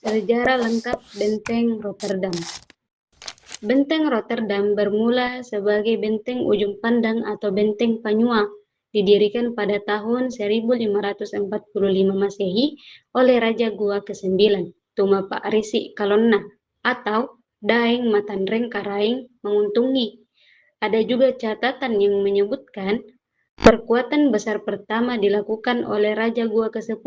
Sejarah lengkap Benteng Rotterdam. Benteng Rotterdam bermula sebagai benteng ujung pandang atau benteng Panua, didirikan pada tahun 1545 Masehi oleh Raja Gua ke-9, Tumapa Arisi Kalonna atau Daeng Matanreng Karaeng menguntungi. Ada juga catatan yang menyebutkan perkuatan besar pertama dilakukan oleh Raja Gua ke-10,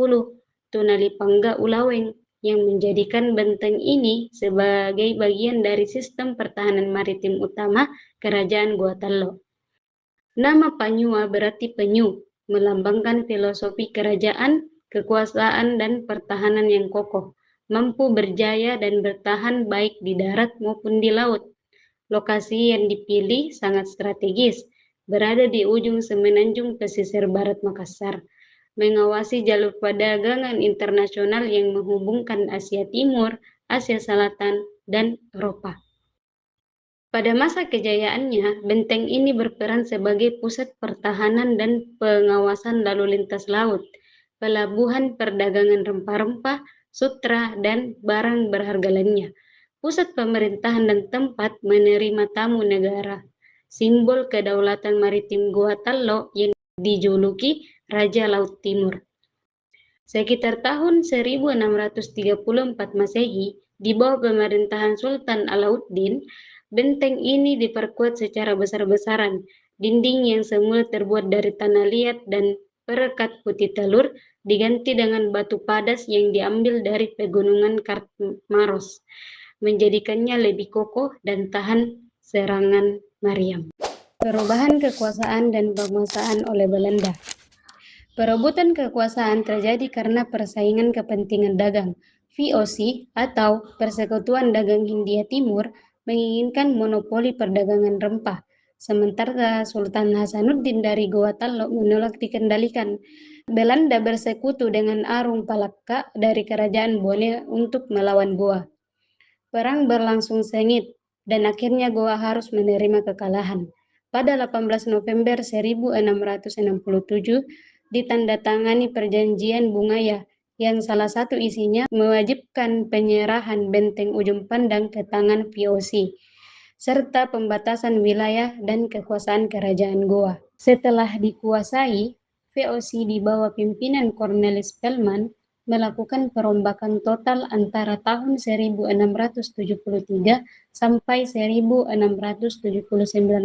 Tunalipangga Ulaweng, yang menjadikan benteng ini sebagai bagian dari sistem pertahanan maritim utama Kerajaan Gua Tallo. Nama Panyua berarti penyu, melambangkan filosofi kerajaan, kekuasaan, dan pertahanan yang kokoh, mampu berjaya dan bertahan baik di darat maupun di laut. Lokasi yang dipilih sangat strategis, berada di ujung semenanjung pesisir barat Makassar, mengawasi jalur perdagangan internasional yang menghubungkan Asia Timur, Asia Selatan, dan Eropa. Pada masa kejayaannya, benteng ini berperan sebagai pusat pertahanan dan pengawasan lalu lintas laut, pelabuhan perdagangan rempah-rempah, sutra, dan barang berharga lainnya, pusat pemerintahan dan tempat menerima tamu negara, simbol kedaulatan maritim Gua Tallo yang dijuluki Raja Laut Timur. Sekitar tahun 1634 Masehi, di bawah pemerintahan Sultan Alauddin, benteng ini diperkuat secara besar-besaran. Dinding yang semula terbuat dari tanah liat dan perekat putih telur diganti dengan batu padas yang diambil dari pegunungan Kartmaros, menjadikannya lebih kokoh dan tahan serangan Mariam. Perubahan kekuasaan dan penguasaan oleh Belanda. Perebutan kekuasaan terjadi karena persaingan kepentingan dagang. VOC atau Persekutuan Dagang Hindia Timur menginginkan monopoli perdagangan rempah, sementara Sultan Hasanuddin dari Goa Tallo menolak dikendalikan. Belanda bersekutu dengan Arung Palakka dari Kerajaan Bone untuk melawan Goa. Perang berlangsung sengit, dan akhirnya Goa harus menerima kekalahan. Pada 18 November 1667, ditandatangani Perjanjian Bungaya, yang salah satu isinya mewajibkan penyerahan benteng ujung pandang ke tangan VOC, serta pembatasan wilayah dan kekuasaan kerajaan Goa. Setelah dikuasai, VOC di bawah pimpinan Cornelis Spelman melakukan perombakan total antara tahun 1673 sampai 1679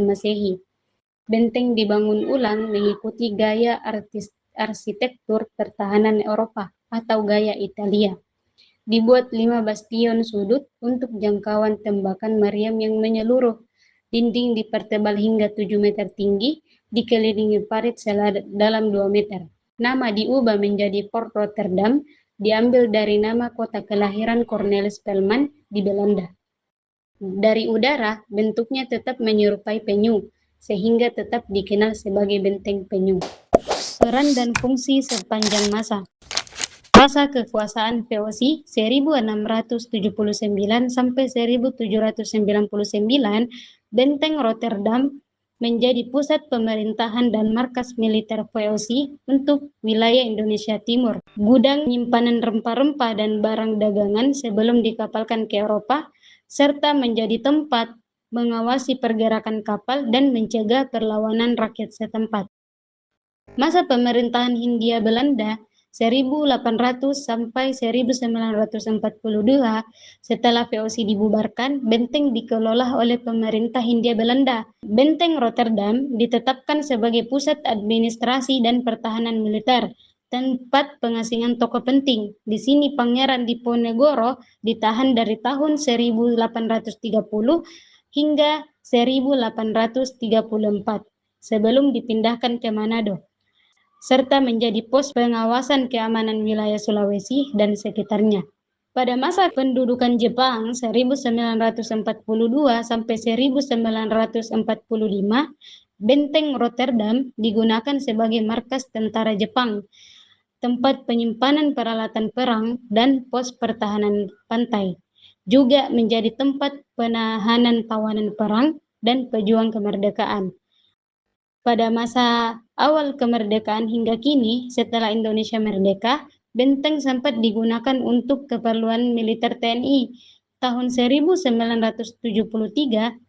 Masehi. Benteng dibangun ulang mengikuti gaya arsitektur pertahanan Eropa atau gaya Italia. Dibuat 5 bastion sudut untuk jangkauan tembakan meriam yang menyeluruh. Dinding dipertebal hingga 7 meter tinggi, dikelilingi parit dalam 2 meter. Nama diubah menjadi Fort Rotterdam, diambil dari nama kota kelahiran Cornelis Spelman di Belanda. Dari udara, bentuknya tetap menyerupai penyu, sehingga tetap dikenal sebagai benteng penyu. Peran dan fungsi sepanjang masa. Masa kekuasaan VOC 1679 sampai 1799, Benteng Rotterdam menjadi pusat pemerintahan dan markas militer VOC untuk wilayah Indonesia Timur, gudang penyimpanan rempah-rempah dan barang dagangan sebelum dikapalkan ke Eropa, serta menjadi tempat mengawasi pergerakan kapal dan mencegah perlawanan rakyat setempat. Masa pemerintahan Hindia Belanda 1800 sampai 1942, setelah VOC dibubarkan, benteng dikelola oleh pemerintah Hindia Belanda. Benteng Rotterdam ditetapkan sebagai pusat administrasi dan pertahanan militer, tempat pengasingan tokoh penting. Di sini Pangeran Diponegoro ditahan dari tahun 1830 hingga 1834 sebelum dipindahkan ke Manado, serta menjadi pos pengawasan keamanan wilayah Sulawesi dan sekitarnya. Pada masa pendudukan Jepang 1942 sampai 1945, Benteng Rotterdam digunakan sebagai markas tentara Jepang, tempat penyimpanan peralatan perang, dan pos pertahanan pantai. Juga menjadi tempat penahanan tawanan perang dan pejuang kemerdekaan. Pada masa awal kemerdekaan hingga kini, setelah Indonesia merdeka, Benteng sempat digunakan untuk keperluan militer TNI. Tahun 1973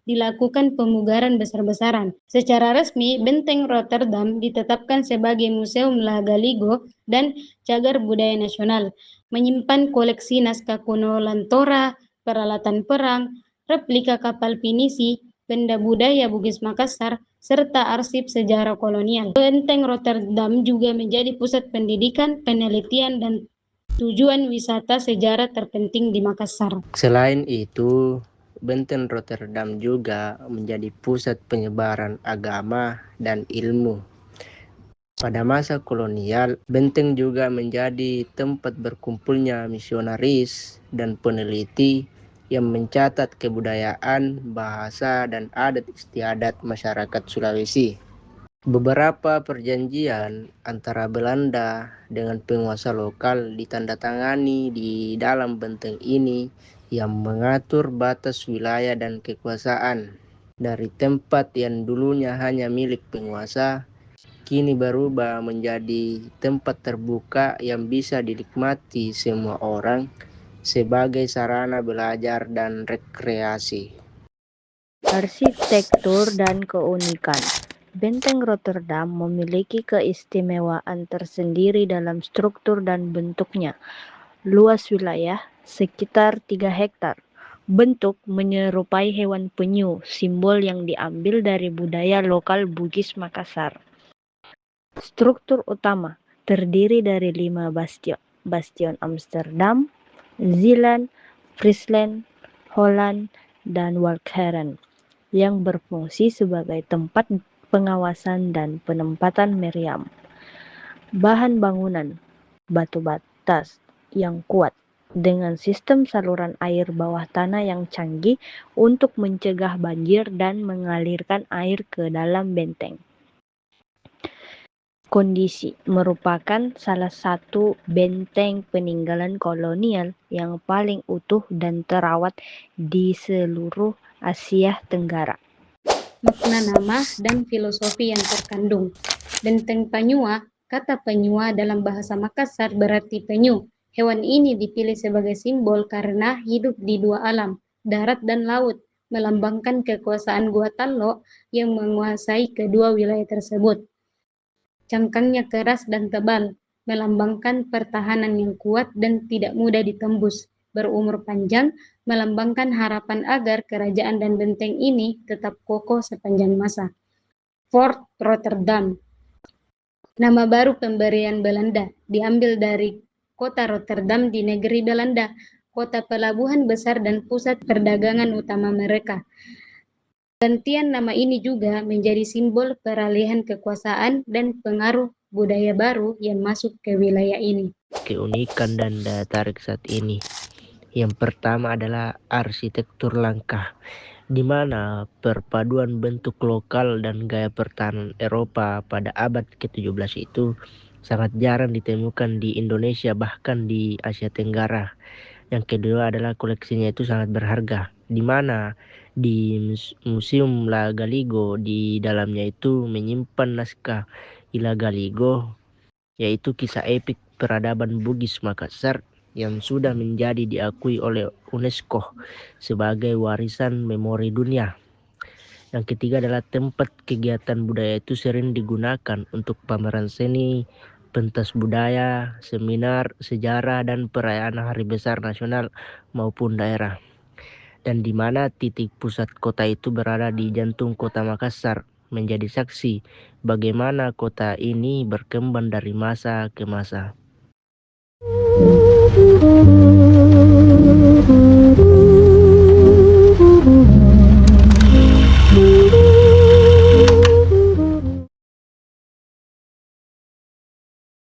dilakukan pemugaran besar-besaran. Secara resmi, Benteng Rotterdam ditetapkan sebagai Museum Lagaligo dan Cagar Budaya Nasional, menyimpan koleksi naskah kuno Lantora, peralatan perang, replika kapal pinisi, benda budaya Bugis Makassar, serta arsip sejarah kolonial. Benteng Rotterdam juga menjadi pusat pendidikan, penelitian, dan tujuan wisata sejarah terpenting di Makassar. Selain itu, Benteng Rotterdam juga menjadi pusat penyebaran agama dan ilmu. Pada masa kolonial, benteng juga menjadi tempat berkumpulnya misionaris dan peneliti yang mencatat kebudayaan, bahasa, dan adat istiadat masyarakat Sulawesi. Beberapa perjanjian antara Belanda dengan penguasa lokal ditandatangani di dalam benteng ini yang mengatur batas wilayah dan kekuasaan. Dari tempat yang dulunya hanya milik penguasa, kini berubah menjadi tempat terbuka yang bisa dinikmati semua orang sebagai sarana belajar dan rekreasi. Arsitektur dan keunikan. Benteng Rotterdam memiliki keistimewaan tersendiri dalam struktur dan bentuknya. Luas wilayah sekitar 3 hektar. Bentuk menyerupai hewan penyu, simbol yang diambil dari budaya lokal Bugis Makassar. Struktur utama terdiri dari 5 bastion. Bastion Amsterdam, Zeeland, Friesland, Holland, dan Walcheren yang berfungsi sebagai tempat pengawasan dan penempatan meriam. Bahan bangunan batu batas yang kuat dengan sistem saluran air bawah tanah yang canggih untuk mencegah banjir dan mengalirkan air ke dalam benteng. Kondisi merupakan salah satu benteng peninggalan kolonial yang paling utuh dan terawat di seluruh Asia Tenggara. Makna nama dan filosofi yang terkandung. Benteng Panyua, kata Panyua dalam bahasa Makassar berarti penyu. Hewan ini dipilih sebagai simbol karena hidup di dua alam, darat dan laut, melambangkan kekuasaan Gua Tallo yang menguasai kedua wilayah tersebut. Cangkangnya keras dan tebal, melambangkan pertahanan yang kuat dan tidak mudah ditembus. Berumur panjang, melambangkan harapan agar kerajaan dan benteng ini tetap kokoh sepanjang masa. Fort Rotterdam. Nama baru pemberian Belanda diambil dari kota Rotterdam di negeri Belanda, kota pelabuhan besar dan pusat perdagangan utama mereka. Gantian nama ini juga menjadi simbol peralihan kekuasaan dan pengaruh budaya baru yang masuk ke wilayah ini. Keunikan dan daya tarik saat ini. Yang pertama adalah arsitektur langka, di mana perpaduan bentuk lokal dan gaya pertahanan Eropa pada abad ke-17 itu sangat jarang ditemukan di Indonesia, bahkan di Asia Tenggara. Yang kedua adalah koleksinya itu sangat berharga, di mana di Museum Lagaligo di dalamnya itu menyimpan naskah Ilagaligo, yaitu kisah epik peradaban Bugis Makassar yang sudah menjadi diakui oleh UNESCO sebagai warisan memori dunia. Yang ketiga adalah tempat kegiatan budaya itu sering digunakan untuk pameran seni, pentas budaya, seminar, sejarah, dan perayaan hari besar nasional maupun daerah. Dan di mana titik pusat kota itu berada di jantung kota Makassar, menjadi saksi bagaimana kota ini berkembang dari masa ke masa.